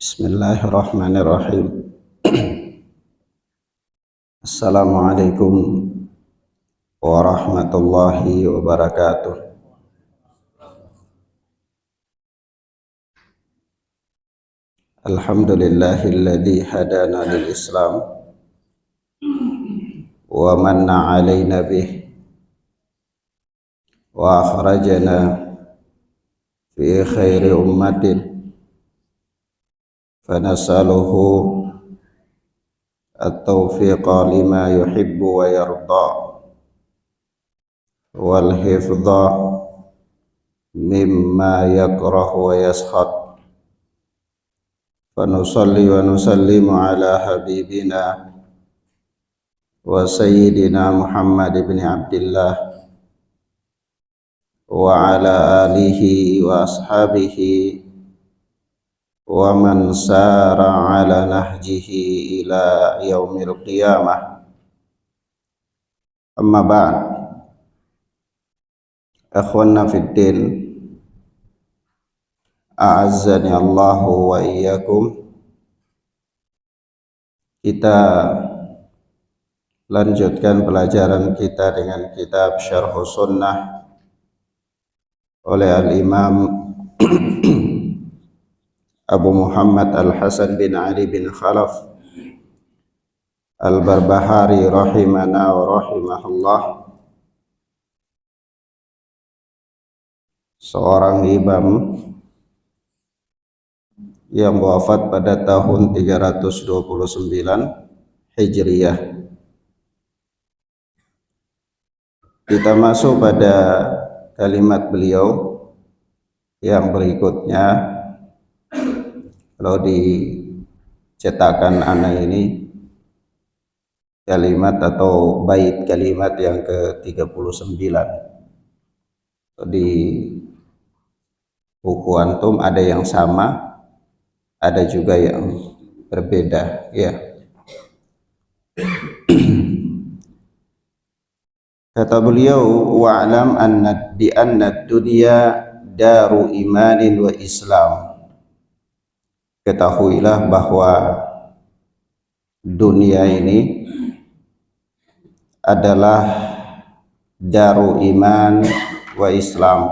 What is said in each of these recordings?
Bismillahirrahmanirrahim. Assalamualaikum warahmatullahi wabarakatuh. Alhamdulillahilladzi hadana lil Islam wa manna alaina bih wa akhrajana fi khairi ummatin fanas'aluhu at-taufiqa lima yuhibbu wa yarda wal hifdha mimma yakrahu wa yaskhad. Fanusalli wa nusallimu ala habibina wa sayyidina Muhammad ibn Abdillah wa ala alihi wa ashabihi wa man sara ala nahjihi ila yaumil qiyamah. Amma ba'd. Akhwanna fid din, a'azzani Allahu wa iyyakum. Kita lanjutkan pelajaran kita dengan kitab Syarhus Sunnah oleh Al-Imam Abu Muhammad Al-Hasan bin Ali bin Khalaf Al-Barbahari rahimana wa rahimahullah, seorang imam yang wafat pada tahun 329 Hijriyah. Kita masuk pada kalimat beliau yang berikutnya. Kalau dicetakan anak ini kalimat atau bait kalimat yang ke-39. Di buku antum ada yang sama, ada juga yang berbeda, ya. Kata beliau, wa'lam anna dunya daru imanin wa islam. Ketahuilah bahwa dunia ini adalah daru iman wa islam.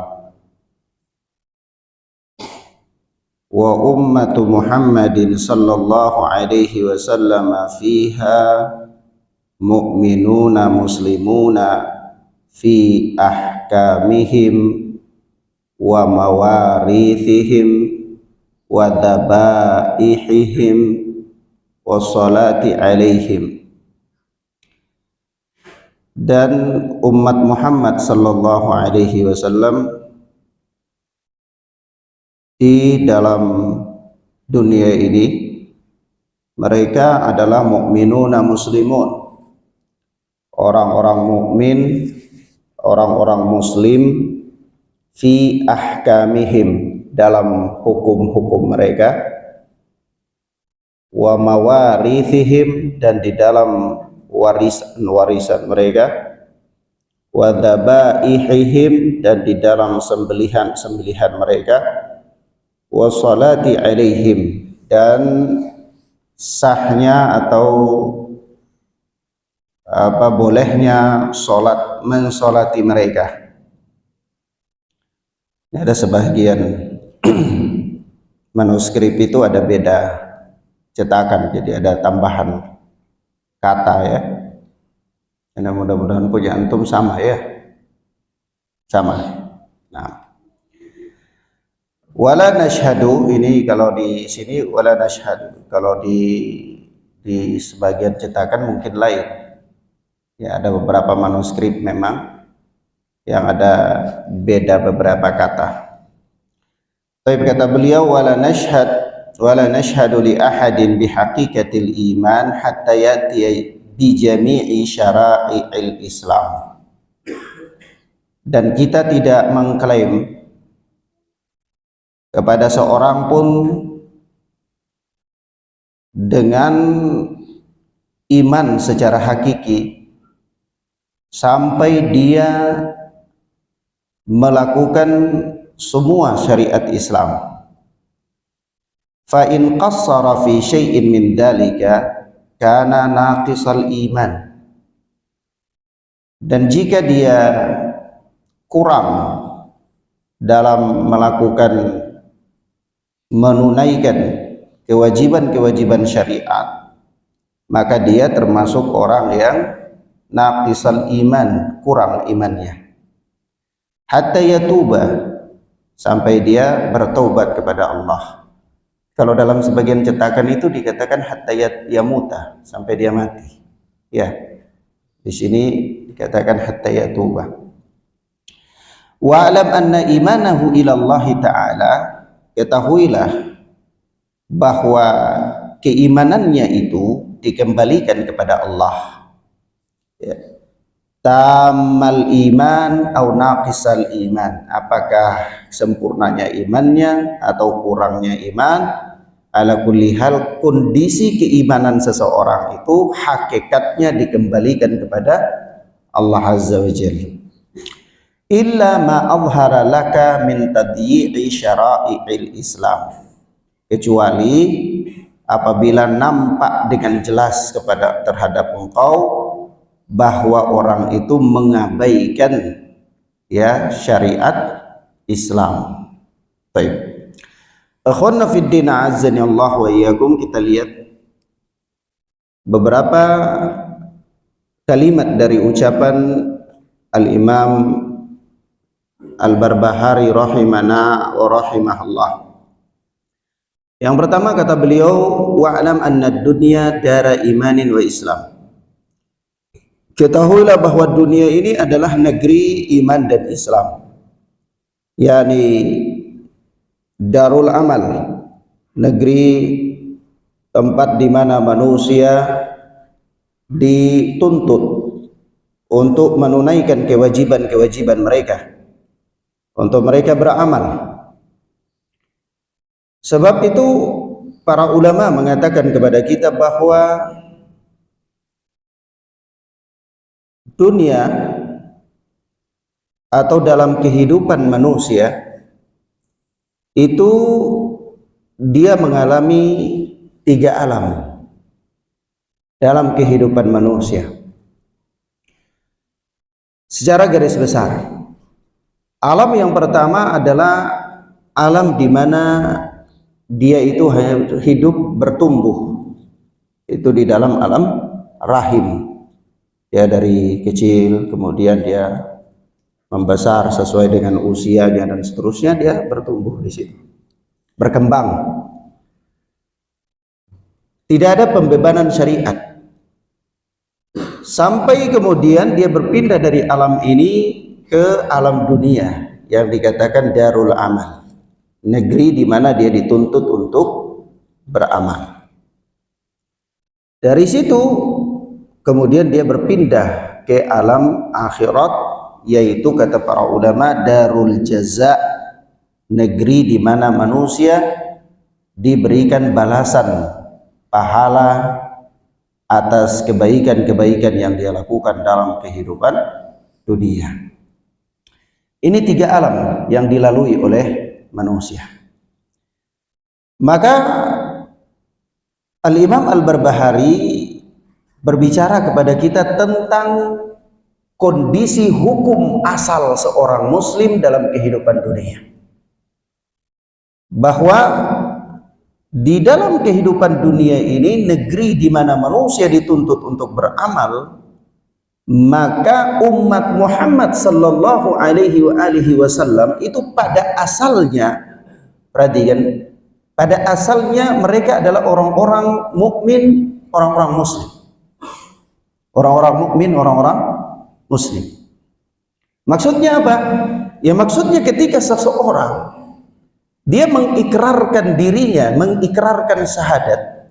Wa ummatu Muhammadin sallallahu alaihi wasallam fiha mu'minuna muslimuna fi ahkamihim wa mawarithihim wa dhabaihihim wa salati alaihim. Dan umat Muhammad sallallahu alaihi wasallam di dalam dunia ini mereka adalah mukminuna muslimun, orang-orang mukmin, orang-orang muslim, fi ahkamihim, dalam hukum-hukum mereka, wa mawarithihim, dan di dalam warisan-warisan mereka, wa dhabaihihim, dan di dalam sembelihan-sembelihan mereka, wa salati alaihim, dan sahnya atau bolehnya mensolati mereka. Ini ada sebagian manuskrip itu ada beda cetakan, jadi ada tambahan kata, ya. Dan mudah-mudahan punya antum sama, ya, sama. Nah, wala nashhadu, ini kalau di sini wala nashhadu, kalau di sebagian cetakan mungkin lain, ya. Ada beberapa manuskrip memang yang ada beda beberapa kata. Tapi kata beliau, wala nashhadu li ahadin bihaqiqatil iman hatta yati bi jami'i syara'i'il Islam. Dan kita tidak mengklaim kepada seorang pun dengan iman secara hakiki sampai dia melakukan semua syariat Islam. fa in qassara fi syai'in min dzalika kana naqisal iman. Dan jika dia kurang dalam melakukan menunaikan kewajiban-kewajiban syariat, maka dia termasuk orang yang naqisal iman, kurang imannya. Hatta yatuba, sampai dia bertaubat kepada Allah. Kalau dalam sebagian cetakan itu dikatakan hatta yamuta, sampai dia mati. Ya, di sini dikatakan hatta yatuba. Wa alam anna imanahu ila Allah Ta'ala, ketahuilah bahwa keimanannya itu dikembalikan kepada Allah. Ya. Tamal iman atau naqisal iman, apakah sempurnanya imannya atau kurangnya iman. Ala kulli hal, kondisi keimanan seseorang itu hakikatnya dikembalikan kepada Allah Azza wa Jalla. Illa ma azhara laka min tadyi'i syara'i'il Islam, kecuali apabila nampak dengan jelas terhadap engkau bahwa orang itu mengabaikan ya syariat Islam. Baik. Akhwana fid din, azani Allah wa iyyakum, kita lihat beberapa kalimat dari ucapan Al-Imam Al-Barbahari rahimana wa rahimahullah. Yang pertama kata beliau, wa'lam anna ad-dunya dara imanin wa Islam. Ketahuilah bahwa dunia ini adalah negeri iman dan Islam, yakni darul amal, negeri tempat di mana manusia dituntut untuk menunaikan kewajiban-kewajiban mereka, untuk mereka beramal. Sebab itu para ulama mengatakan kepada kita bahwa dunia atau dalam kehidupan manusia itu dia mengalami 3 alam dalam kehidupan manusia. Secara garis besar, alam yang pertama adalah alam di mana dia itu hidup bertumbuh, itu di dalam alam rahim. Ya, dari kecil kemudian dia membesar sesuai dengan usianya dan seterusnya, dia bertumbuh di situ, berkembang. Tidak ada pembebanan syariat sampai kemudian dia berpindah dari alam ini ke alam dunia yang dikatakan darul amal, negeri di mana dia dituntut untuk beramal. Dari situ kemudian dia berpindah ke alam akhirat, yaitu kata para ulama darul jaza, negeri di mana manusia diberikan balasan pahala atas kebaikan-kebaikan yang dia lakukan dalam kehidupan dunia. Ini 3 alam yang dilalui oleh manusia. Maka Al-Imam Al-Barbahari berbicara kepada kita tentang kondisi hukum asal seorang muslim dalam kehidupan dunia, bahwa di dalam kehidupan dunia ini, negeri di mana manusia dituntut untuk beramal, maka umat Muhammad sallallahu alaihi wasallam itu pada asalnya, perhatikan, pada asalnya mereka adalah orang-orang mukmin, orang-orang muslim. Orang-orang mukmin, orang-orang muslim. Maksudnya apa? Ya maksudnya ketika seseorang dia mengikrarkan dirinya, mengikrarkan syahadat,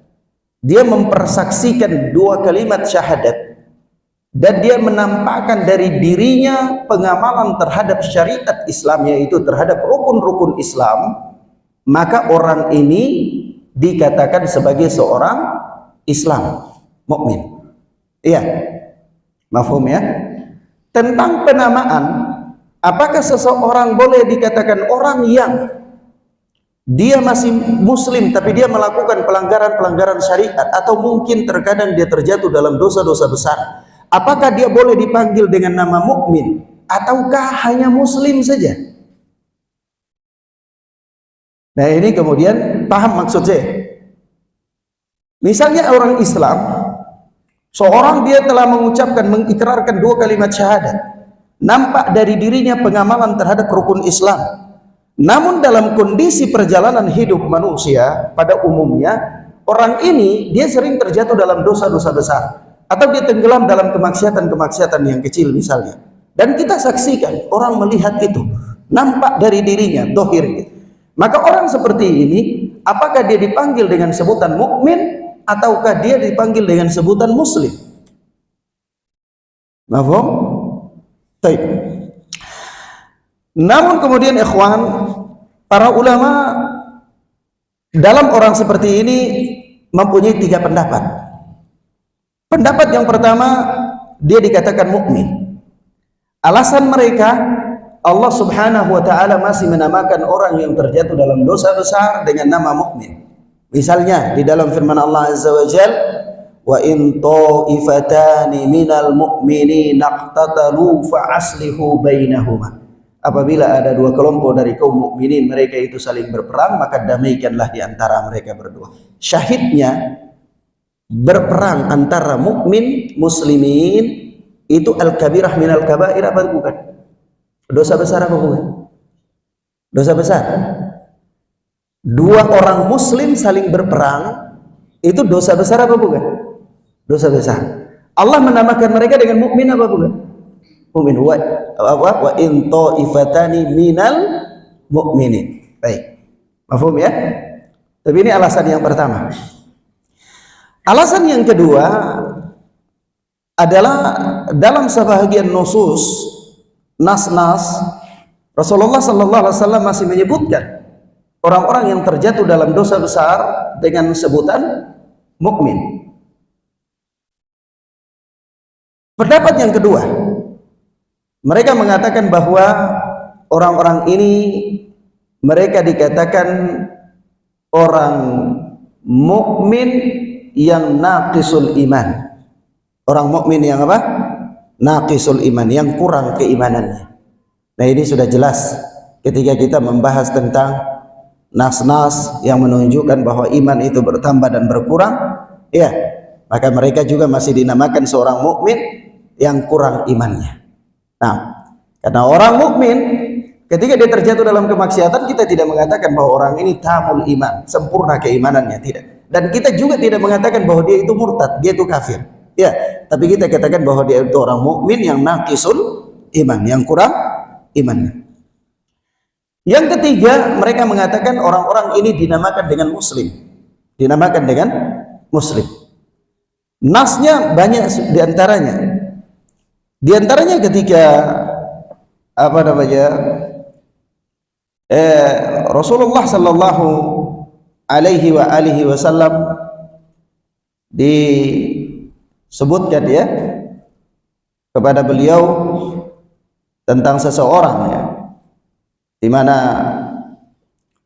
dia mempersaksikan 2 kalimat syahadat, dan dia menampakkan dari dirinya pengamalan terhadap syariat Islam, yaitu terhadap rukun-rukun Islam, maka orang ini dikatakan sebagai seorang Islam, mukmin. Iya, mafhum ya? Tentang penamaan, apakah seseorang boleh dikatakan orang yang dia masih muslim tapi dia melakukan pelanggaran-pelanggaran syariat, atau mungkin terkadang dia terjatuh dalam dosa-dosa besar, apakah dia boleh dipanggil dengan nama mukmin ataukah hanya muslim saja? Nah, ini kemudian paham maksud saya. Misalnya orang Islam, seorang dia telah mengucapkan, mengikrarkan 2 kalimat syahadat, nampak dari dirinya pengamalan terhadap rukun Islam, namun dalam kondisi perjalanan hidup manusia pada umumnya, orang ini dia sering terjatuh dalam dosa-dosa besar, atau dia tenggelam dalam kemaksiatan-kemaksiatan yang kecil misalnya, dan kita saksikan, orang melihat itu, nampak dari dirinya, dohir. Maka orang seperti ini, apakah dia dipanggil dengan sebutan mukmin ataukah dia dipanggil dengan sebutan muslim? Mafhum? Baik. Namun kemudian ikhwan, para ulama dalam orang seperti ini mempunyai 3 pendapat. Pendapat yang pertama, dia dikatakan mukmin. Alasan mereka, Allah Subhanahu wa taala masih menamakan orang yang terjatuh dalam dosa besar dengan nama mukmin. Misalnya di dalam firman Allah Azza wa Jalla, wa in ta'ifatani minal mu'minina iqtatalu fa aslihu bainahuma. Apabila ada 2 kelompok dari kaum mukminin, mereka itu saling berperang, maka damaikanlah di antara mereka berdua. Syahidnya, berperang antara mukmin muslimin itu al-kabirah minal kabair, apa bukan? Dosa besar apa bukan? Dosa besar. 2 orang muslim saling berperang itu dosa besar apa bukan? Dosa besar. Allah menamakan mereka dengan mukmin apa bukan? Mukmin. Wa in ta'ifatani minal mu'minin. Baik. Paham ya? Tapi ini alasan yang pertama. Alasan yang kedua adalah dalam sebahagian nusus, nas-nas, Rasulullah sallallahu alaihi wasallam masih menyebutkan orang-orang yang terjatuh dalam dosa besar dengan sebutan mukmin. Pendapat yang kedua, mereka mengatakan bahwa orang-orang ini mereka dikatakan orang mukmin yang naqisul iman. Orang mukmin yang apa? Naqisul iman, yang kurang keimanannya. Nah, ini sudah jelas ketika kita membahas tentang nas-nas yang menunjukkan bahwa iman itu bertambah dan berkurang, ya, maka mereka juga masih dinamakan seorang mukmin yang kurang imannya. Nah, karena orang mukmin ketika dia terjatuh dalam kemaksiatan, kita tidak mengatakan bahwa orang ini tamul iman, sempurna keimanannya, tidak. Dan kita juga tidak mengatakan bahwa dia itu murtad, dia itu kafir. Ya, tapi kita katakan bahwa dia itu orang mukmin yang naqisul iman, yang kurang imannya. Yang ketiga, mereka mengatakan orang-orang ini dinamakan dengan muslim. Dinamakan dengan muslim. Nasnya banyak diantaranya. Diantaranya ketika Rasulullah sallallahu alaihi wasallam disebutkan ya kepada beliau tentang seseorang, ya, di mana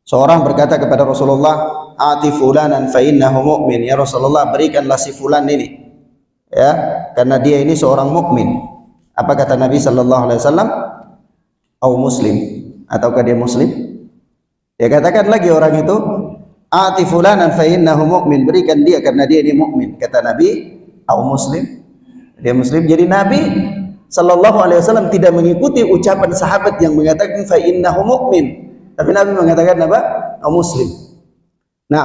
seorang berkata kepada Rasulullah, ati fulanan fa innahu mu'min. Ya Rasulullah, berikanlah si fulan ini, ya, karena dia ini seorang mukmin. Apa kata Nabi sallallahu alaihi wasallam? Au muslim, ataukah dia muslim? Dia katakan lagi orang itu, ati fulanan fa innahu mu'min, berikan dia karena dia ini mukmin. Kata Nabi, au muslim, dia muslim. Jadi Nabi sallallahu alaihi wasallam tidak mengikuti ucapan sahabat yang mengatakan fa innahu mu'min, tapi Nabi mengatakan apa? Au muslim. Nah,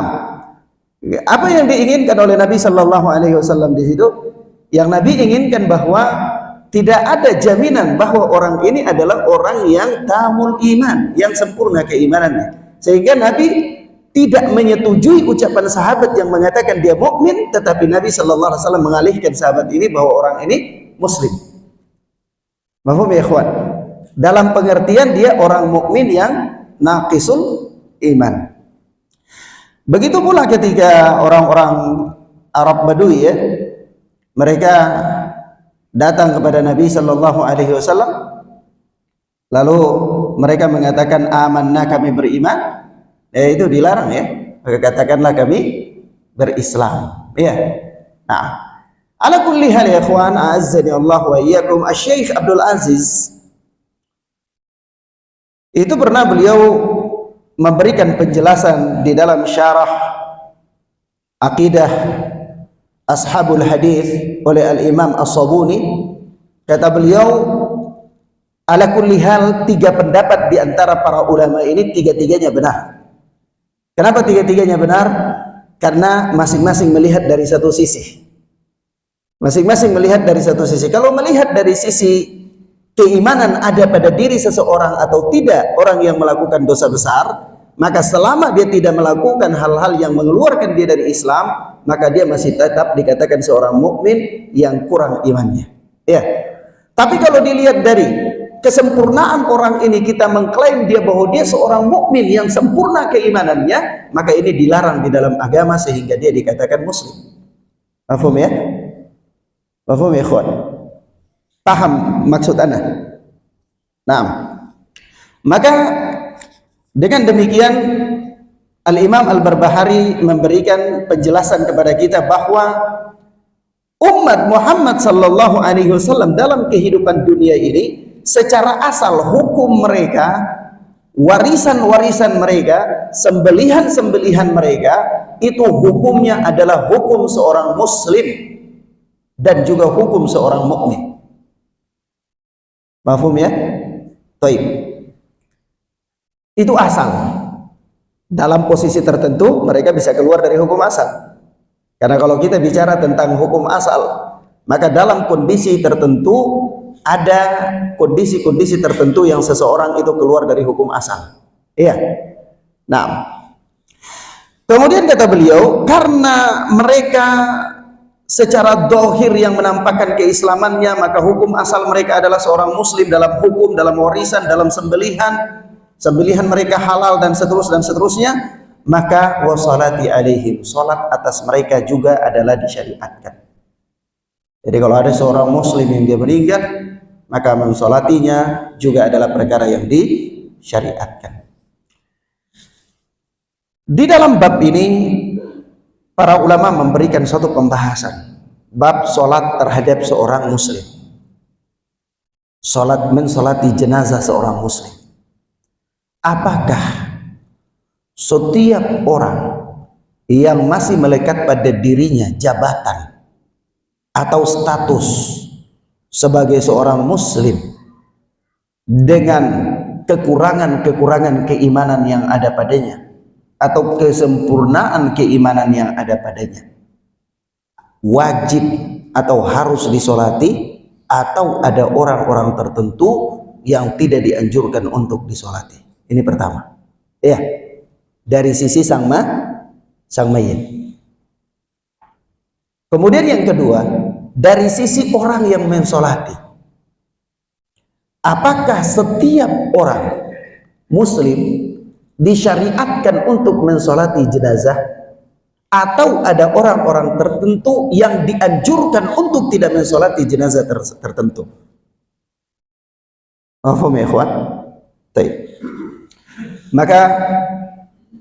apa yang diinginkan oleh Nabi sallallahu alaihi wasallam di situ? Yang Nabi inginkan bahwa tidak ada jaminan bahwa orang ini adalah orang yang tamul iman, yang sempurna keimanannya. Sehingga Nabi tidak menyetujui ucapan sahabat yang mengatakan dia mukmin, tetapi Nabi sallallahu alaihi wasallam mengalihkan sahabat ini bahwa orang ini muslim. Paham ya ikhwan? Dalam pengertian dia orang mukmin yang naqisul iman. Begitu pula ketika orang-orang Arab Badui, ya, mereka datang kepada Nabi sallallahu alaihi wasallam, lalu mereka mengatakan amanna, kami beriman. itu dilarang ya. Maka katakanlah kami berislam. Ya. Nah, ala kulli hal ya ikhwan, a'azzani Allah wa iyyakum, Asy-Syaikh Abdul Aziz itu pernah beliau memberikan penjelasan di dalam syarah Aqidah Ashabul Hadis oleh Al-Imam As-Sabuni. Kata beliau, ala kulli hal, 3 pendapat di antara para ulama ini tiga-tiganya benar. Kenapa tiga-tiganya benar? Karena masing-masing melihat dari satu sisi. Masing-masing melihat dari satu sisi. Kalau melihat dari sisi keimanan ada pada diri seseorang atau tidak orang yang melakukan dosa besar, maka selama dia tidak melakukan hal-hal yang mengeluarkan dia dari Islam, maka dia masih tetap dikatakan seorang mukmin yang kurang imannya. Ya. Tapi kalau dilihat dari kesempurnaan orang ini, kita mengklaim dia bahwa dia seorang mukmin yang sempurna keimanannya, maka ini dilarang di dalam agama sehingga dia dikatakan muslim. Paham ya? Paham ya, ikhwan? Paham maksud Anda? Nah, maka dengan demikian Al-Imam Al-Barbahari memberikan penjelasan kepada kita bahwa umat Muhammad sallallahu alaihi wasallam dalam kehidupan dunia ini secara asal hukum mereka, warisan-warisan mereka, sembelihan-sembelihan mereka itu hukumnya adalah hukum seorang muslim dan juga hukum seorang mukmin. Paham ya? Baik. Itu asal. Dalam posisi tertentu mereka bisa keluar dari hukum asal. Karena kalau kita bicara tentang hukum asal, maka dalam kondisi tertentu ada kondisi-kondisi tertentu yang seseorang itu keluar dari hukum asal. Iya. Nah, kemudian kata beliau, karena mereka secara dohir yang menampakkan keislamannya, maka hukum asal mereka adalah seorang muslim dalam hukum, dalam warisan, dalam sembelihan mereka halal dan seterusnya, maka wassalati alaihim, salat atas mereka juga adalah disyariatkan. Jadi kalau ada seorang muslim yang dia meninggal, maka mensolatinya juga adalah perkara yang disyariatkan. Di dalam bab ini para ulama memberikan suatu pembahasan bab salat terhadap seorang muslim. Salat, mensolati jenazah seorang muslim. Apakah setiap orang yang masih melekat pada dirinya jabatan atau status sebagai seorang muslim dengan kekurangan-kekurangan keimanan yang ada padanya atau kesempurnaan keimanan yang ada padanya wajib atau harus disolati, atau ada orang-orang tertentu yang tidak dianjurkan untuk disolati? Ini pertama, ya, dari sisi sang mayit. Kemudian yang kedua, dari sisi orang yang mensolati. Apakah setiap orang muslim disyariatkan untuk mensolati jenazah, atau ada orang-orang tertentu yang dianjurkan untuk tidak mensolati jenazah tertentu? Paham ya, ikhwan? Baik. Maka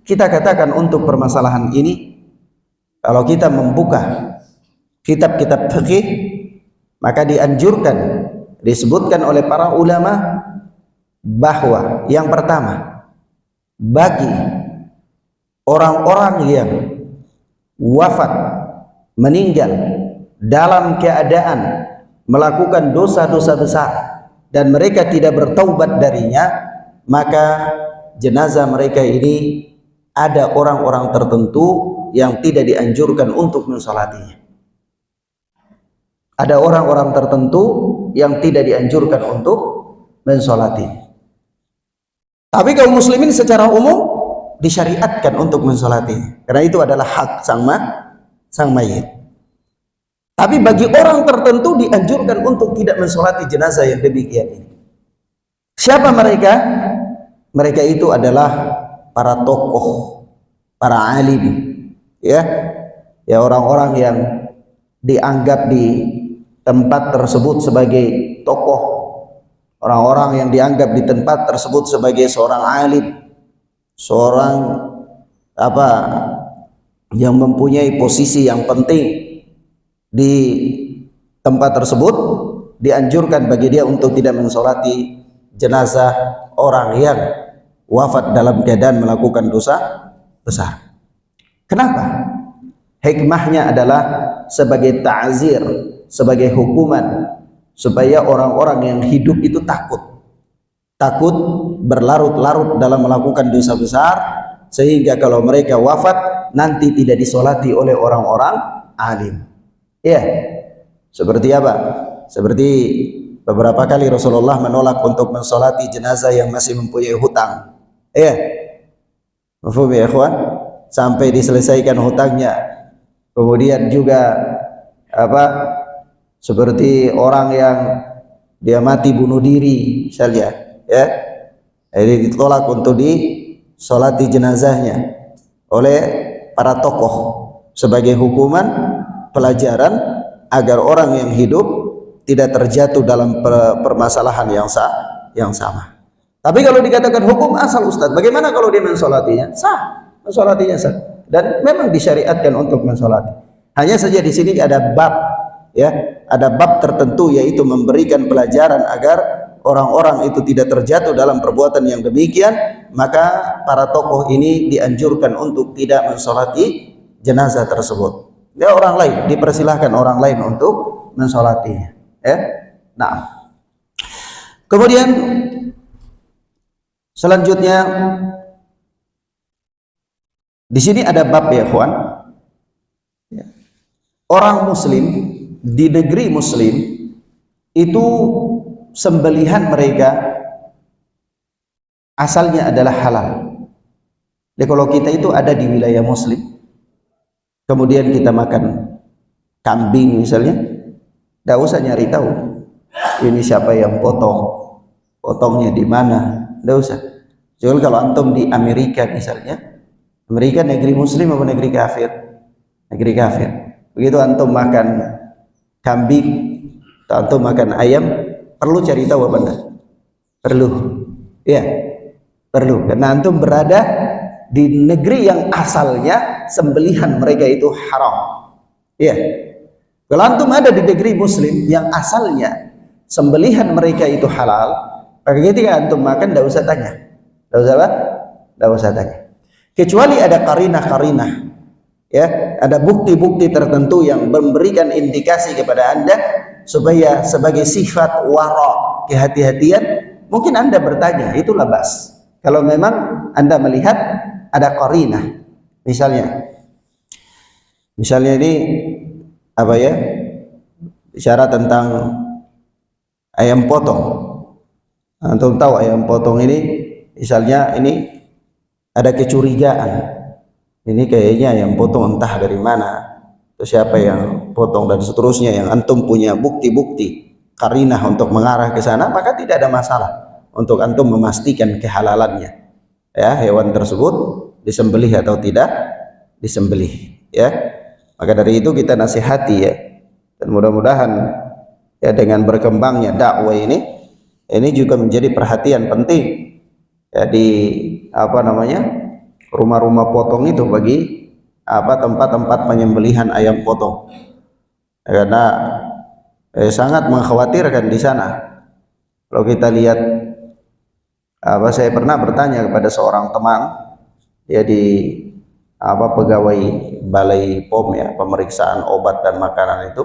kita katakan untuk permasalahan ini, kalau kita membuka kitab-kitab fikih, maka dianjurkan, disebutkan oleh para ulama bahwa yang pertama, bagi orang-orang yang wafat, meninggal dalam keadaan melakukan dosa-dosa besar dan mereka tidak bertaubat darinya, maka jenazah mereka ini ada orang-orang tertentu yang tidak dianjurkan untuk mensolatinya. Ada orang-orang tertentu yang tidak dianjurkan untuk mensolati. Tapi kaum muslimin secara umum disyariatkan untuk mensolati, karena itu adalah hak sang mayit. Tapi bagi orang tertentu dianjurkan untuk tidak mensolati jenazah yang demikian ini. Siapa mereka? Mereka itu adalah para tokoh, para alim, ya orang-orang yang dianggap di tempat tersebut sebagai tokoh, orang-orang yang dianggap di tempat tersebut sebagai seorang alim, seorang apa yang mempunyai posisi yang penting di tempat tersebut, dianjurkan bagi dia untuk tidak mensolati jenazah orang yang wafat dalam keadaan melakukan dosa besar. Kenapa? Hikmahnya adalah sebagai ta'zir, sebagai hukuman, supaya orang-orang yang hidup itu takut berlarut-larut dalam melakukan dosa besar, sehingga kalau mereka wafat nanti tidak disolati oleh orang-orang alim. Ya, seperti apa? Seperti beberapa kali Rasulullah menolak untuk mensolati jenazah yang masih mempunyai hutang. Ya, mafhum ya ikhwan? Sampai diselesaikan hutangnya. Kemudian juga apa? Seperti orang yang dia mati bunuh diri misalnya, ya. Jadi ditolak untuk disolati jenazahnya oleh para tokoh sebagai hukuman, pelajaran agar orang yang hidup tidak terjatuh dalam permasalahan yang sama. Tapi kalau dikatakan hukum asal Ustadz, bagaimana kalau dia mensolatinya? Sah, mensolatinya sah. Dan memang disyariatkan untuk mensolati. Hanya saja di sini ada bab, ya, ada bab tertentu, yaitu memberikan pelajaran agar orang-orang itu tidak terjatuh dalam perbuatan yang demikian. Maka para tokoh ini dianjurkan untuk tidak mensolati jenazah tersebut. Ya, orang lain, dipersilahkan orang lain untuk mensolatinya. Ya, nah. Kemudian selanjutnya di sini ada bab ya, kawan. Orang muslim di negeri muslim itu sembelihan mereka asalnya adalah halal. Jadi kalau kita itu ada di wilayah muslim, kemudian kita makan kambing misalnya, tidak usah nyari tahu ini siapa yang potongnya di mana, tidak usah. Jadi kalau antum di Amerika misalnya, Amerika negeri muslim apa negeri kafir? Negeri kafir. Begitu antum makan kambing, antum makan ayam, perlu cari tahu apa enggak? Perlu, ya, perlu. Karena antum berada di negeri yang asalnya sembelihan mereka itu haram, ya. Kalau antum ada di negeri muslim yang asalnya sembelihan mereka itu halal, maka ketika antum makan tidak usah tanya, tidak usah apa? Tidak usah tanya. Kecuali ada karinah-karinah, ya, ada bukti-bukti tertentu yang memberikan indikasi kepada anda supaya sebagai sifat wara, kehati-hatian, mungkin anda bertanya, itulah bas. Kalau memang anda melihat ada qarinah, misalnya ini apa ya, bicara tentang ayam potong. Antum tahu ayam potong ini, misalnya ini ada kecurigaan, ini kayaknya ayam potong entah dari mana, atau siapa yang potong dan seterusnya, yang antum punya bukti-bukti karinah untuk mengarah ke sana, maka tidak ada masalah untuk antum memastikan kehalalannya, ya, hewan tersebut disembelih atau tidak disembelih, ya. Maka dari itu kita nasihati, ya, dan mudah-mudahan ya dengan berkembangnya dakwah ini juga menjadi perhatian penting, ya, di apa namanya, rumah-rumah potong itu bagi apa tempat-tempat penyembelihan ayam potong, karena sangat mengkhawatirkan di sana. Kalau kita lihat apa, saya pernah bertanya kepada seorang teman, ya, di apa pegawai balai POM, ya, pemeriksaan obat dan makanan itu.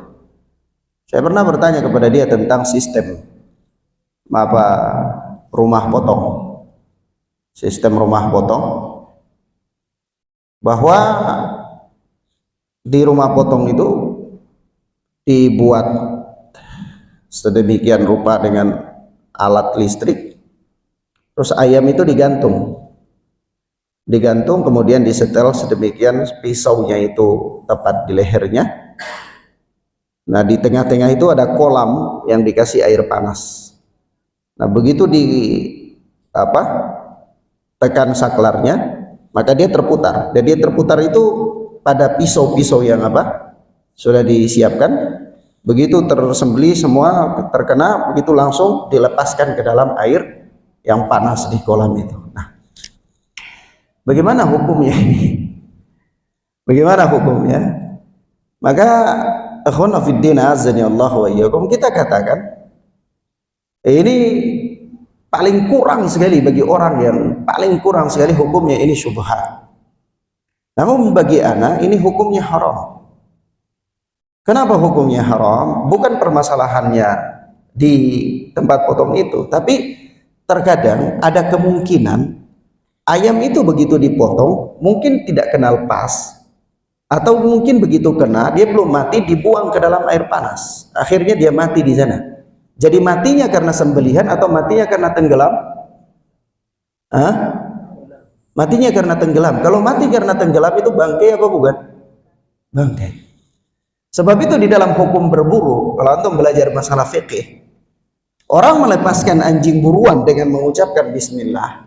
Saya pernah bertanya kepada dia tentang sistem apa rumah potong, sistem rumah potong, bahwa di rumah potong itu dibuat sedemikian rupa dengan alat listrik, terus ayam itu digantung, kemudian disetel sedemikian, pisaunya itu tepat di lehernya. Nah, di tengah-tengah itu ada kolam yang dikasih air panas. Nah, begitu di apa tekan saklarnya, maka dia terputar. Dan dia terputar itu pada pisau-pisau yang apa sudah disiapkan. Begitu tersembeli semua terkena, begitu langsung dilepaskan ke dalam air yang panas di kolam itu. Nah, bagaimana hukumnya ini? Bagaimana hukumnya? Maka akhwana fid din azani Allah wa iyyakum, kita katakan ini paling kurang sekali bagi orang yang paling kurang sekali hukumnya ini syubhat. Namun bagi ana ini hukumnya haram. Kenapa hukumnya haram? Bukan permasalahannya di tempat potong itu, tapi terkadang ada kemungkinan ayam itu begitu dipotong mungkin tidak kenal pas, atau mungkin begitu kena dia belum mati dibuang ke dalam air panas, akhirnya dia mati di sana. Jadi matinya karena sembelihan atau matinya karena tenggelam? Matinya karena tenggelam. Kalau mati karena tenggelam itu bangkai apa bukan? Bangkai. Sebab itu di dalam hukum berburu, kalau antum belajar masalah fikih, orang melepaskan anjing buruan dengan mengucapkan bismillah.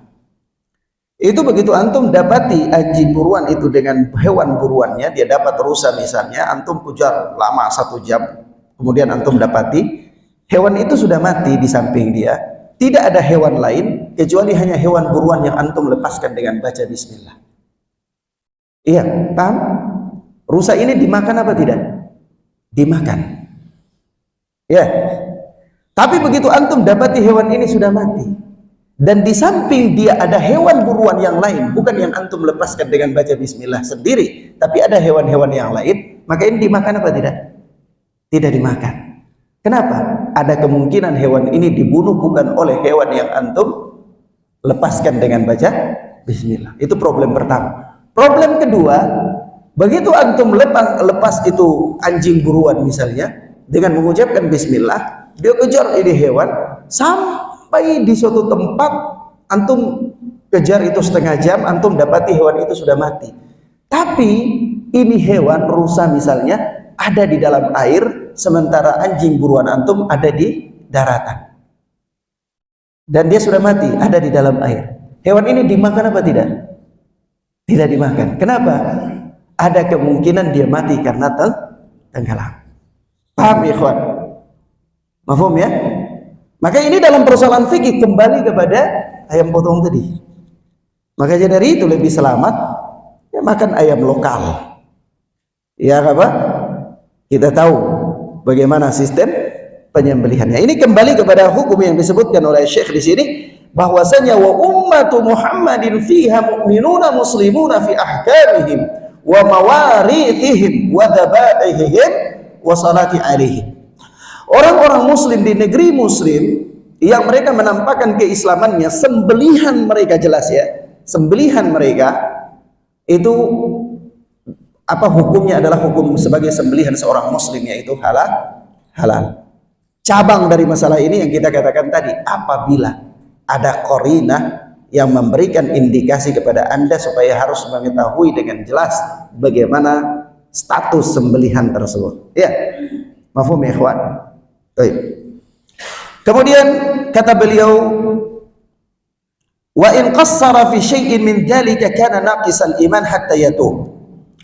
Itu begitu antum dapati anjing buruan itu dengan hewan buruannya, dia dapat rusa misalnya, antum kejar lama 1 jam, kemudian antum dapati hewan itu sudah mati di samping dia, tidak ada hewan lain kecuali hanya hewan buruan yang antum lepaskan dengan baca bismillah. Iya, paham? Rusa ini dimakan apa tidak? Dimakan. Ya. Tapi begitu antum dapati hewan ini sudah mati, dan di samping dia ada hewan buruan yang lain, bukan yang antum lepaskan dengan baca bismillah sendiri, tapi ada hewan-hewan yang lain, maka ini dimakan apa tidak? Tidak dimakan. Kenapa? Ada kemungkinan hewan ini dibunuh bukan oleh hewan yang antum lepaskan dengan baca bismillah. Itu problem pertama. Problem kedua, begitu antum lepas itu anjing buruan misalnya dengan mengucapkan bismillah, dia kejar ini hewan sampai di suatu tempat, antum kejar itu setengah jam, antum dapati hewan itu sudah mati. Tapi ini hewan rusa misalnya ada di dalam air, sementara anjing buruan antum ada di daratan. Dan dia sudah mati, ada di dalam air. Hewan ini dimakan apa tidak? Tidak dimakan. Kenapa? Ada kemungkinan dia mati karena tenggelam. Paham ikhwan? Mafhum ya? Maka ini dalam persoalan fikih kembali kepada ayam potong tadi. Makanya dari itu lebih selamat ya makan ayam lokal. Ya apa? Kita tahu bagaimana sistem penyembelihannya. Ini kembali kepada hukum yang disebutkan oleh Syekh di sini, bahwasanya wa ummatu Muhammadin fiha mu'minuna muslimuna fi ahkamihim wa mawarithihim wa dhabaihim wa salati alaihim. Orang-orang muslim di negeri muslim yang mereka menampakkan keislamannya, sembelihan mereka jelas ya, sembelihan mereka itu apa hukumnya adalah hukum sebagai sembelihan seorang muslim, yaitu halal. Cabang dari masalah ini yang kita katakan tadi, apabila ada qarinah yang memberikan indikasi kepada Anda supaya harus mengetahui dengan jelas bagaimana status sembelihan tersebut. Ya, mafhum ya ikhwan? Baik. Kemudian kata beliau, wa in qassara fi syai'in min dzalika kana naqisal iman hatta yatub.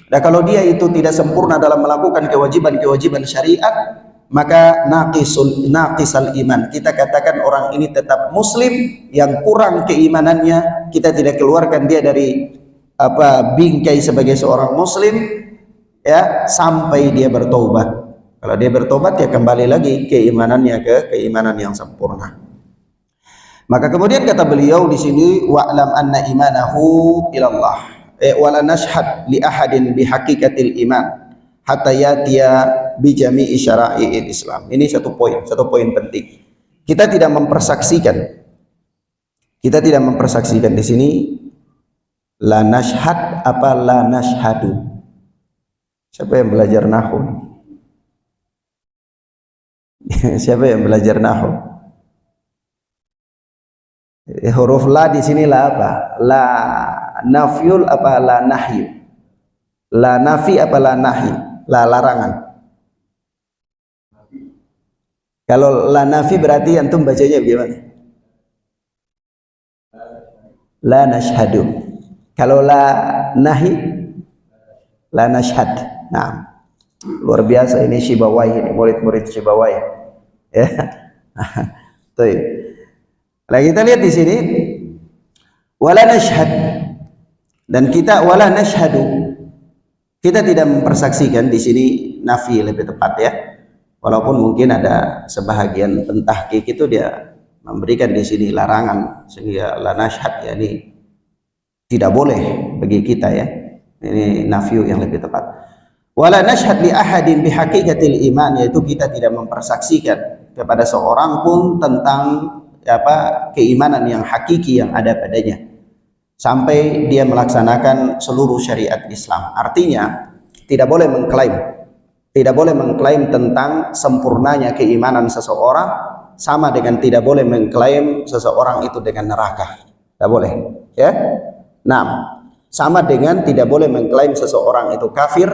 Dan kalau dia itu tidak sempurna dalam melakukan kewajiban-kewajiban syariat, maka naqisal iman. Kita katakan orang ini tetap muslim yang kurang keimanannya, kita tidak keluarkan dia dari bingkai sebagai seorang muslim ya sampai dia bertobat. Kalau dia bertobat ya kembali lagi keimanannya ke keimanan yang sempurna. Maka kemudian kata beliau di sini, wa'lam anna imanahu ilallah wala nashhad li ahadin bihaqiqatil iman hatta yatiya bi jami'i syara'i'il Islam. Ini satu poin penting. Kita tidak mempersaksikan di sini la nashhad apa la nashhadu. Siapa yang belajar nahwu? Siapa yang belajar nahwu? Huruf la di sini la apa? La nafyul apa la nahyu? La nafi apa la nahi? La larangan. Kalau la nafi berarti antum bacanya bagaimana? La nashhadu. Kalau la nahi, la nashhad. Nah, luar biasa ini Syibawai, ini murid-murid Syibawai. Ya. Tuh. Nah, kita lihat di sini wala nashhad, dan kita wala nashhadu, Kita tidak mempersaksikan, di sini nafi lebih tepat ya. Walaupun mungkin ada sebahagian pentahqiq itu dia memberikan di sini larangan, sehingga la nashhad, ya ini tidak boleh bagi kita ya. Ini nafiu yang lebih tepat. Wala nashhad li ahadin bihaqiqatil iman, yaitu kita tidak mempersaksikan kepada seorang pun tentang keimanan yang hakiki yang ada padanya sampai dia melaksanakan seluruh syariat Islam. Artinya tidak boleh mengklaim tentang sempurnanya keimanan seseorang, sama dengan tidak boleh mengklaim seseorang itu dengan neraka. Tidak boleh ya. Nah, sama dengan tidak boleh mengklaim seseorang itu kafir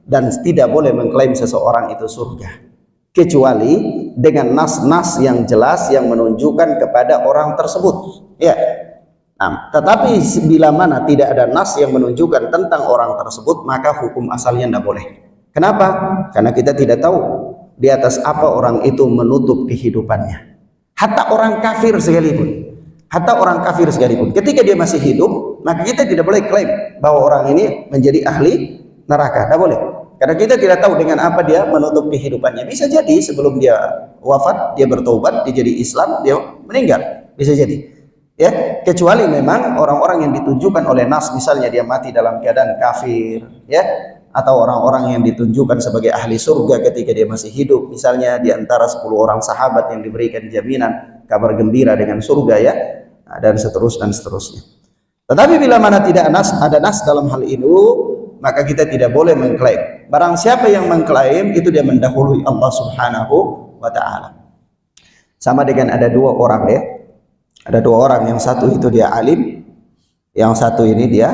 dan tidak boleh mengklaim seseorang itu surga, kecuali dengan nas-nas yang jelas yang menunjukkan kepada orang tersebut ya. Nah, tetapi bila mana tidak ada nas yang menunjukkan tentang orang tersebut, maka hukum asalnya tidak boleh. Kenapa? Karena kita tidak tahu di atas apa orang itu menutup kehidupannya. Hatta orang kafir sekalipun, ketika dia masih hidup, maka kita tidak boleh klaim bahwa orang ini menjadi ahli neraka. Tidak boleh. Karena kita tidak tahu dengan apa dia menutup kehidupannya. Bisa jadi sebelum dia wafat, dia bertobat, dia jadi Islam, dia meninggal. Bisa jadi. Ya, kecuali memang orang-orang yang ditunjukkan oleh nas, misalnya dia mati dalam keadaan kafir, ya, atau orang-orang yang ditunjukkan sebagai ahli surga ketika dia masih hidup, misalnya di antara 10 orang sahabat yang diberikan jaminan kabar gembira dengan surga ya, dan seterusnya. Tetapi bila mana tidak ada nas dalam hal itu, maka kita tidak boleh mengklaim. Barang siapa yang mengklaim, itu dia mendahului Allah Subhanahu wa ta'ala. Sama dengan ada 2 orang ya. Ada 2 orang, yang satu itu dia alim, yang satu ini dia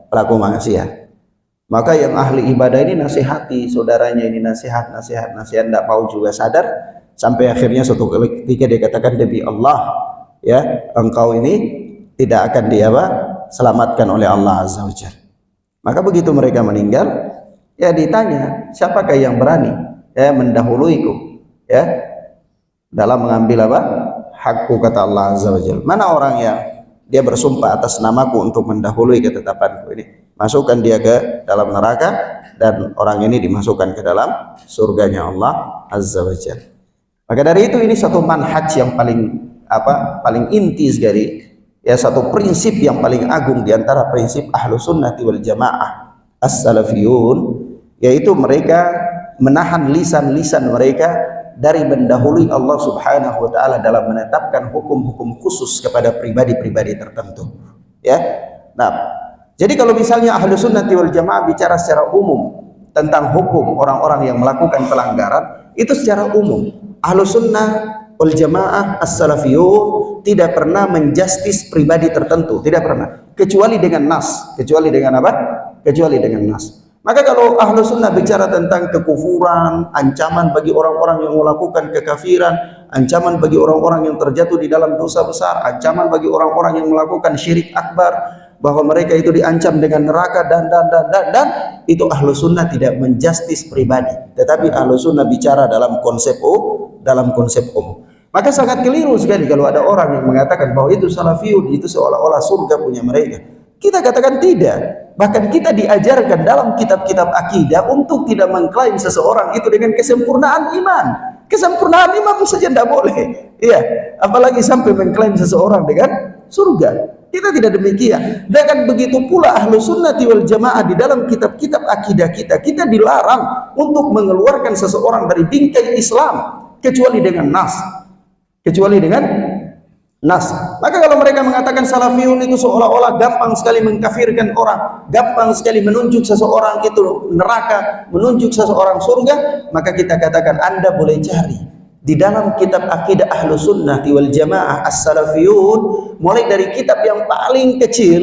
pelaku maksiat. Maka yang ahli ibadah ini nasihati saudaranya ini, nasihat, tidak mau juga sadar, sampai akhirnya suatu ketika dia katakan, demi Allah ya, engkau ini tidak akan selamatkan oleh Allah Azza wa Jalla. Maka begitu mereka meninggal, ya ditanya, siapakah yang berani ya mendahuluiku ya dalam mengambil hakku, kata Allah Azza wa Jalla. Mana orang yang dia bersumpah atas namaku untuk mendahului ketetapanku ini, masukkan dia ke dalam neraka, dan orang ini dimasukkan ke dalam surganya Allah Azza wa Jalla. Maka dari itu, ini satu manhaj yang paling inti sekali ya, satu prinsip yang paling agung di antara prinsip ahlu sunnati wal jamaah as-salafiyun, yaitu mereka menahan lisan-lisan mereka dari mendahului Allah Subhanahu wa ta'ala dalam menetapkan hukum-hukum khusus kepada pribadi-pribadi tertentu ya. Nah, jadi kalau misalnya ahlu sunnati wal jamaah bicara secara umum tentang hukum orang-orang yang melakukan pelanggaran, itu secara umum. Ahlu sunnah wal jamaah as-salafiyun tidak pernah menjustis pribadi tertentu, tidak pernah, kecuali dengan nas. Kecuali dengan nas. Maka kalau ahlu sunnah bicara tentang kekufuran, ancaman bagi orang-orang yang melakukan kekafiran, ancaman bagi orang-orang yang terjatuh di dalam dosa besar, ancaman bagi orang-orang yang melakukan syirik akbar, bahwa mereka itu diancam dengan neraka dan itu ahlu sunnah tidak menjustis pribadi, tetapi ahlu sunnah bicara dalam konsep umum. Maka sangat keliru sekali kalau ada orang yang mengatakan bahwa itu salafiyun, itu seolah-olah surga punya mereka. Kita katakan tidak. Bahkan kita diajarkan dalam kitab-kitab akidah untuk tidak mengklaim seseorang itu dengan kesempurnaan iman. Kesempurnaan iman saja tidak boleh. Iya, apalagi sampai mengklaim seseorang dengan surga. Kita tidak demikian. Dan begitu pula ahlu sunnati wal jamaah di dalam kitab-kitab akidah kita dilarang untuk mengeluarkan seseorang dari bingkai Islam kecuali dengan nas. Maka kalau mereka mengatakan salafiyun itu seolah-olah gampang sekali mengkafirkan orang, gampang sekali menunjuk seseorang itu neraka, menunjuk seseorang surga, maka kita katakan Anda boleh cari di dalam kitab akidah ahlu sunnah wal jamaah as-salafiyun, mulai dari kitab yang paling kecil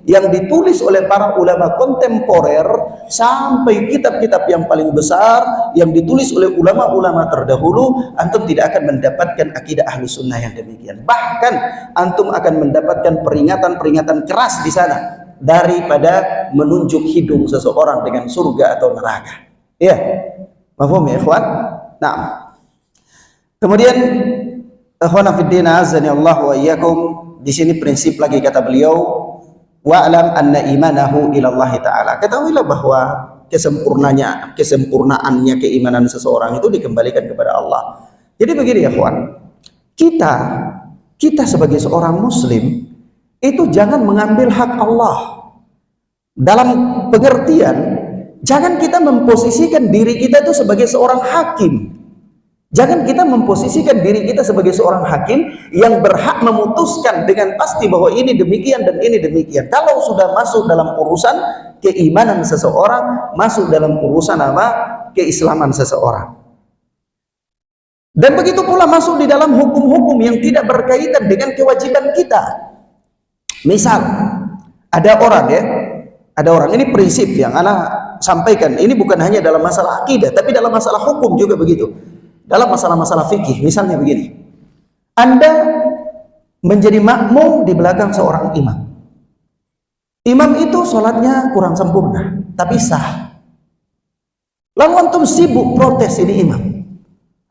yang ditulis oleh para ulama kontemporer sampai kitab-kitab yang paling besar yang ditulis oleh ulama-ulama terdahulu, antum tidak akan mendapatkan akidah ahlu sunnah yang demikian. Bahkan antum akan mendapatkan peringatan-peringatan keras di sana daripada menunjuk hidung seseorang dengan surga atau neraka. Ya, mafhum ya ikhwan? Nah, kemudian ikhwan fiddin azani Allah wa iyyakum, di sini prinsip lagi kata beliau, wa'lam anna imanahu ila Allah taala. Ketahuilah bahwa kesempurnaannya keimanan seseorang itu dikembalikan kepada Allah. Jadi begini ya kawan, kita sebagai seorang muslim itu jangan mengambil hak Allah. Dalam pengertian, jangan kita memposisikan diri kita itu sebagai seorang hakim. Jangan kita memposisikan diri kita sebagai seorang hakim yang berhak memutuskan dengan pasti bahwa ini demikian dan ini demikian. Kalau sudah masuk dalam urusan keimanan seseorang, masuk dalam urusan keislaman seseorang. Dan begitu pula masuk di dalam hukum-hukum yang tidak berkaitan dengan kewajiban kita. Misal, ada orang, ini prinsip yang ana sampaikan, ini bukan hanya dalam masalah akidah, tapi dalam masalah hukum juga begitu. Dalam masalah-masalah fikih, misalnya begini. Anda menjadi makmum di belakang seorang imam. Imam itu sholatnya kurang sempurna, tapi sah. Lalu antum sibuk protes ini imam.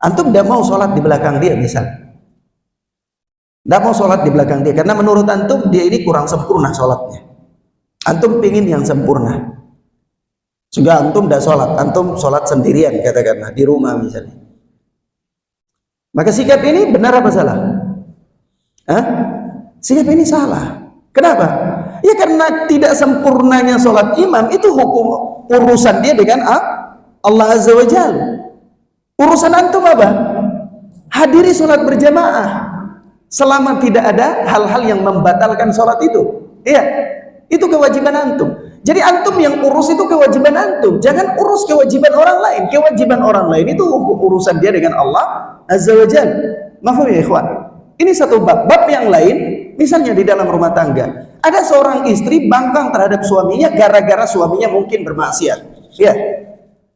Antum tidak mau sholat di belakang dia misalnya. Tidak mau sholat di belakang dia karena menurut antum dia ini kurang sempurna sholatnya. Antum pingin yang sempurna. Sehingga antum tidak sholat, antum sholat sendirian katakanlah di rumah misalnya. Maka sikap ini benar apa salah? Sikap ini salah. Kenapa? Ya karena tidak sempurnanya sholat imam itu hukum urusan dia dengan Allah Azza wa Jalla. Urusan antum apa? Hadiri sholat berjamaah selama tidak ada hal-hal yang membatalkan sholat itu. Iya, itu kewajiban antum. Jadi antum yang urus itu kewajiban antum. Jangan urus kewajiban orang lain. Kewajiban orang lain itu urusan dia dengan Allah Azza wa Jalla. Mafhum ya ikhwan? Ini satu bab. Bab yang lain, misalnya di dalam rumah tangga, ada seorang istri bangkang terhadap suaminya gara-gara suaminya mungkin bermaksiat. Ya,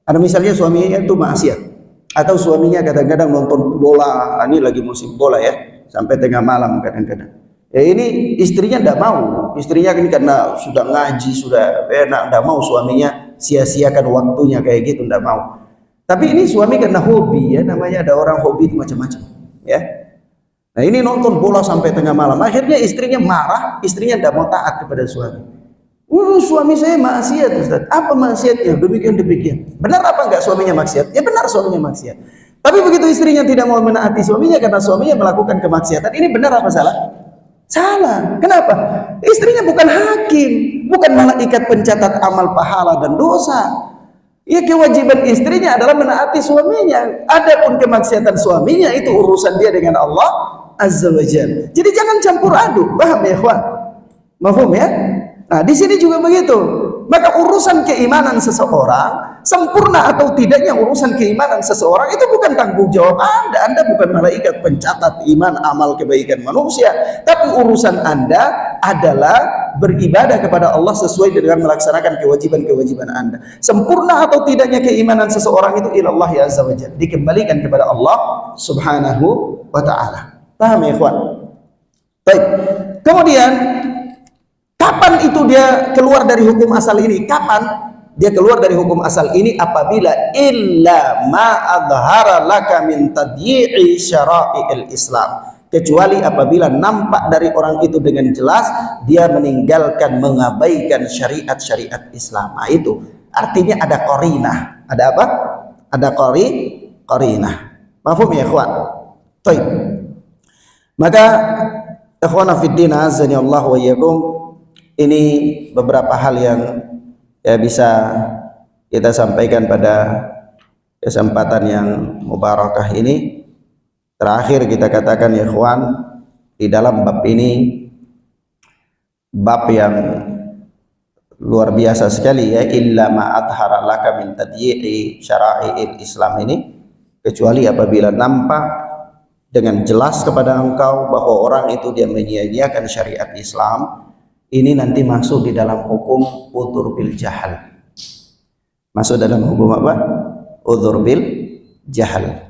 ada misalnya suaminya itu maksiat. Atau suaminya kadang-kadang nonton bola, ini lagi musim bola ya, sampai tengah malam kadang-kadang. Ya ini istrinya tidak mau, istrinya ini karena sudah ngaji, sudah enak, tidak mau suaminya sia-siakan waktunya kayak gitu, tidak mau. Tapi ini suami karena hobi ya, namanya ada orang hobi itu macam-macam ya. Nah ini nonton bola sampai tengah malam, akhirnya istrinya marah, istrinya tidak mau taat kepada suami. Suami saya maksiat Ustaz. Apa maksiatnya? Demikian. Benar apa enggak suaminya maksiat? Ya benar suaminya maksiat. Tapi begitu istrinya tidak mau menaati suaminya karena suaminya melakukan kemaksiatan, ini benar apa salah? Salah. Kenapa? Istrinya bukan hakim, bukan malaikat pencatat amal pahala dan dosa. Ya kewajiban istrinya adalah menaati suaminya. Adapun kemaksiatan suaminya itu urusan dia dengan Allah Azza wa Jalla. Jadi jangan campur aduk. Paham ya, ikhwan? Mafhum ya? Nah, di sini juga begitu. Maka urusan keimanan seseorang, sempurna atau tidaknya urusan keimanan seseorang itu bukan tanggung jawab Anda. Anda bukan malaikat pencatat iman amal kebaikan manusia, tapi urusan Anda adalah beribadah kepada Allah sesuai dengan melaksanakan kewajiban-kewajiban Anda. Sempurna atau tidaknya keimanan seseorang itu ilallah ya azza wajalla, dikembalikan kepada Allah Subhanahu wa taala. Paham ya, ikhwan? Baik. Kemudian kapan itu dia keluar dari hukum asal ini? Kapan dia keluar dari hukum asal ini? Apabila illa ma adhara laka min tadyi'i syara'i'il Islam. Kecuali apabila nampak dari orang itu dengan jelas dia meninggalkan, mengabaikan syariat-syariat Islam. Nah, itu artinya ada qarinah. Ada apa? Ada qarinah. Mafhum ya, ikhwan? Baik. Maka ikhwana fid din azani Allah wa iyyakum, ini beberapa hal yang ya bisa kita sampaikan pada kesempatan yang mubarakah ini. Terakhir kita katakan ya ikhwan, di dalam bab ini bab yang luar biasa sekali ya, illa ma athara laka min tadyi'i syara'i'il Islam ini, kecuali apabila nampak dengan jelas kepada engkau bahwa orang itu dia menyia-nyiakan syariat Islam. Ini nanti masuk di dalam hukum udzur bil jahal. Masuk dalam hukum apa? Udzur bil jahal.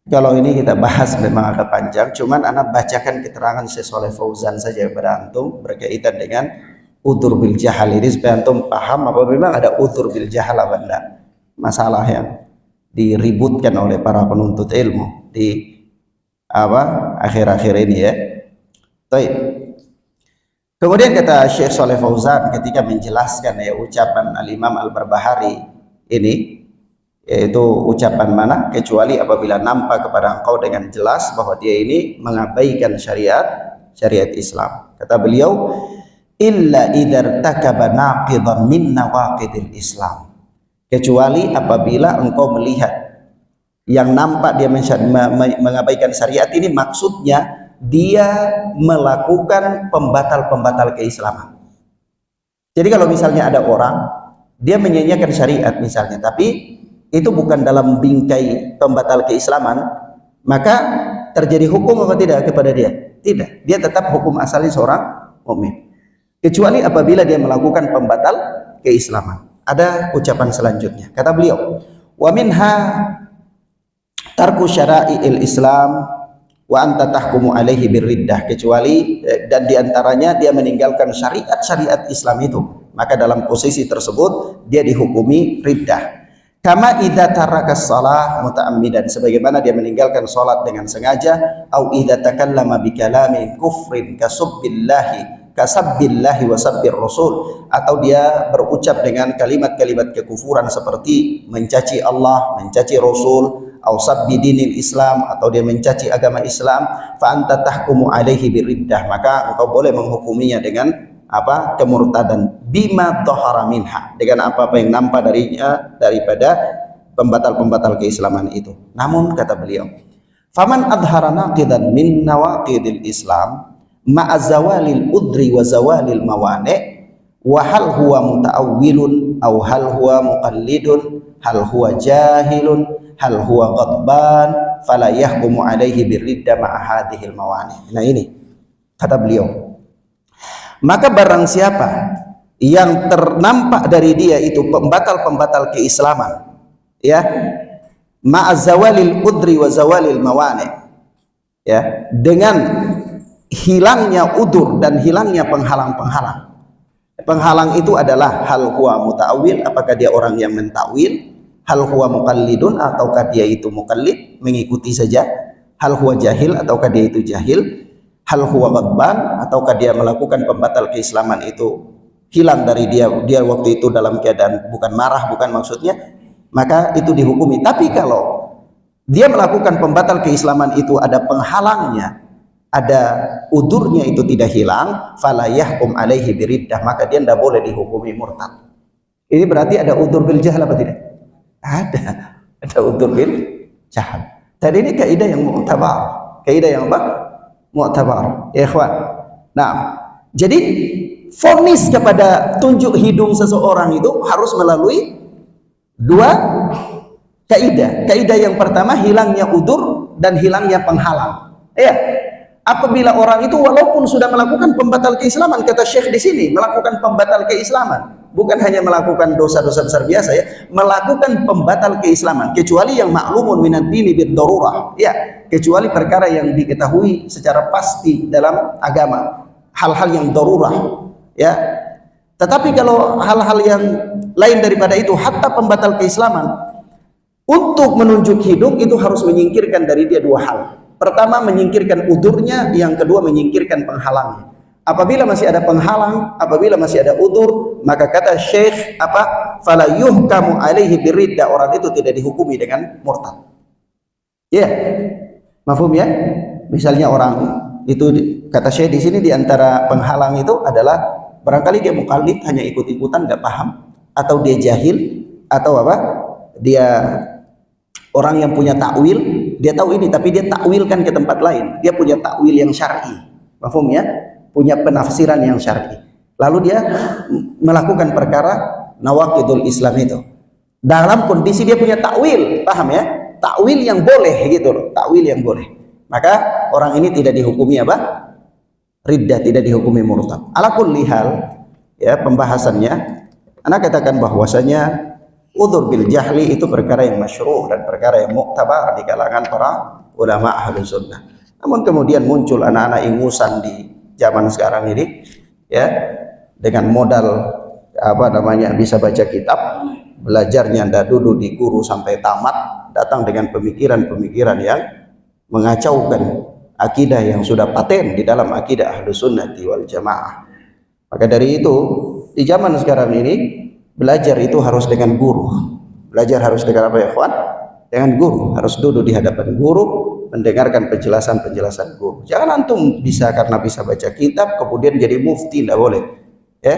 Kalau ini kita bahas memang agak panjang, cuman anak bacakan keterangan Syekh Shalih Fauzan saja kepada antum berkaitan dengan udzur bil jahal ini supaya antum paham apa memang ada udzur bil jahal apa enggak. Masalah yang diributkan oleh para penuntut ilmu di akhir-akhir ini ya. Baik. Kemudian kata Syekh Shalih Fauzan ketika menjelaskan ya ucapan Al-Imam Al-Barbahari ini, yaitu ucapan mana, kecuali apabila nampak kepada engkau dengan jelas bahwa dia ini mengabaikan syariat Islam. Kata beliau, illa idza takaba naqidan min nawaqidil Islam, kecuali apabila engkau melihat yang nampak dia mengabaikan syariat ini, maksudnya dia melakukan pembatal-pembatal keislaman. Jadi kalau misalnya ada orang dia menyanyiakan syariat misalnya, tapi itu bukan dalam bingkai pembatal keislaman, maka terjadi hukum apa tidak kepada dia? Tidak, dia tetap hukum asalnya seorang mukmin. Kecuali apabila dia melakukan pembatal keislaman. Ada ucapan selanjutnya, kata beliau, wa minha tarku syara'i'il Islam wa anta tahkumu alaihi birriddah, kecuali dan diantaranya dia meninggalkan syariat Islam itu, maka dalam posisi tersebut dia dihukumi riddah. Kama idza taraka shalah muta'ammidan, sebagaimana dia meninggalkan salat dengan sengaja, au idza takallama bi kalamin kufrin kasabbillahi wa sabbir rasul, atau dia berucap dengan kalimat-kalimat kekufuran seperti mencaci Allah, mencaci Rasul, au sabbi dinil Islam, atau dia mencaci agama Islam, fa anta tahkumu alaihi biriddah, maka engkau boleh menghukuminya dengan apa? Kemurtadan, bima dhahara minha, dengan apa yang nampak darinya daripada pembatal-pembatal keislaman itu. Namun kata beliau, faman adhara naqidan min nawaqidil Islam ma'a zawalil udri wa zawalil mawani' wa hal huwa muta'awwilun aw hal huwa muqallidun hal huwa jahilun hal huwa ghadban fala yahkumu alaihi birridda ma'a hadhil mawani. Nah ini kata beliau, maka barang siapa yang ternampak dari dia itu pembatal-pembatal keislaman, ya, ma'azawalil udri wa zawalil mawani, ya, dengan hilangnya udur dan hilangnya penghalang-penghalang. Penghalang itu adalah hal huwa muta'awil, apakah dia orang yang mentawil, hal huwa muqallidun, ataukah dia itu muqallid, mengikuti saja, hal huwa jahil, ataukah dia itu jahil, hal huwa ghadban, ataukah dia melakukan pembatal keislaman itu hilang dari dia waktu itu dalam keadaan bukan marah, bukan maksudnya, maka itu dihukumi. Tapi kalau dia melakukan pembatal keislaman itu ada penghalangnya, ada udurnya itu tidak hilang, fala yahkum alaihi biriddah, maka dia tidak boleh dihukumi murtad. Ini berarti ada udur bil jahl apa tidak? Ada udur bil jahl. Tadi ini kaidah yang mu'tabar. Kaidah yang apa? Mu'tabar. Ya ikhwan. Nah, jadi vonis kepada tunjuk hidung seseorang itu harus melalui dua kaidah. Kaidah yang pertama hilangnya udur dan hilangnya penghalang. Ya. Apabila orang itu walaupun sudah melakukan pembatal keislaman, kata Syekh di sini, melakukan pembatal keislaman, bukan hanya melakukan dosa-dosa besar biasa, ya, melakukan pembatal keislaman, kecuali yang maklumun minad dini bid darurah, ya, kecuali perkara yang diketahui secara pasti dalam agama, hal-hal yang darurah, ya. Tetapi kalau hal-hal yang lain daripada itu, hatta pembatal keislaman, untuk menunjuk hidung itu harus menyingkirkan dari dia dua hal. Pertama, menyingkirkan udurnya, yang kedua menyingkirkan penghalangnya. Apabila masih ada penghalang, apabila masih ada udur, maka kata Syekh apa? Fala yuhkamu alaihi biridda, orang itu tidak dihukumi dengan murtad. Ya. Mafhum ya? Misalnya orang itu kata Syekh di sini di antara penghalang itu adalah barangkali dia muqallid, hanya ikut-ikutan, enggak paham, atau dia jahil, atau apa? Dia orang yang punya takwil, dia tahu ini tapi dia takwilkan ke tempat lain. Dia punya takwil yang syar'i. Paham ya? Punya penafsiran yang syar'i. Lalu dia melakukan perkara nawaqidul Islam itu. Dalam kondisi dia punya takwil, paham ya? Takwil yang boleh gitu loh, takwil yang boleh. Maka orang ini tidak dihukumi apa? Riddah, tidak dihukumi murtad. Ala kulli hal, ya, pembahasannya ana katakan bahwasanya udzur bil jahli itu perkara yang masyruh dan perkara yang muktabar di kalangan para ulama ahlus sunnah. Namun kemudian muncul anak-anak ingusan di zaman sekarang ini, ya, dengan modal apa namanya bisa baca kitab, belajarnya ndak duduk di guru sampai tamat, datang dengan pemikiran-pemikiran yang mengacaukan akidah yang sudah paten di dalam akidah ahlus sunnah wal jamaah. Maka dari itu di zaman sekarang ini belajar itu harus dengan guru. Belajar harus dengan apa ya, kawan? Dengan guru. Harus duduk di hadapan guru, mendengarkan penjelasan-penjelasan guru. Jangan antum bisa karena bisa baca kitab kemudian jadi mufti, tidak boleh. Ya,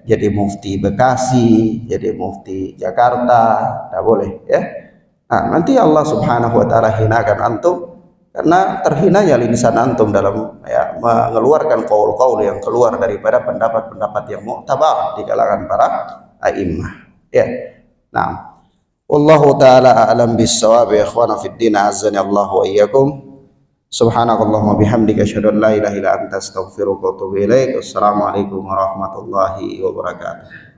jadi mufti Bekasi, jadi mufti Jakarta, tidak boleh. Ya, nah, nanti Allah Subhanahu Wa Taala hinakan antum karena terhinanya lisan antum dalam ya, mengeluarkan qaul-qaul yang keluar daripada pendapat-pendapat yang mu'tabar di kalangan para a'immah. Ya, nah, wallahu taala a'lam bis-shawab. Ya ikhwana fid din, azani Allah wa iyyakum. Subhanakallahumma bihamdika asyhadu an la ilaha illa anta astaghfiruka wa atubu ilaik. Wassalamualaikum warahmatullahi wabarakatuh.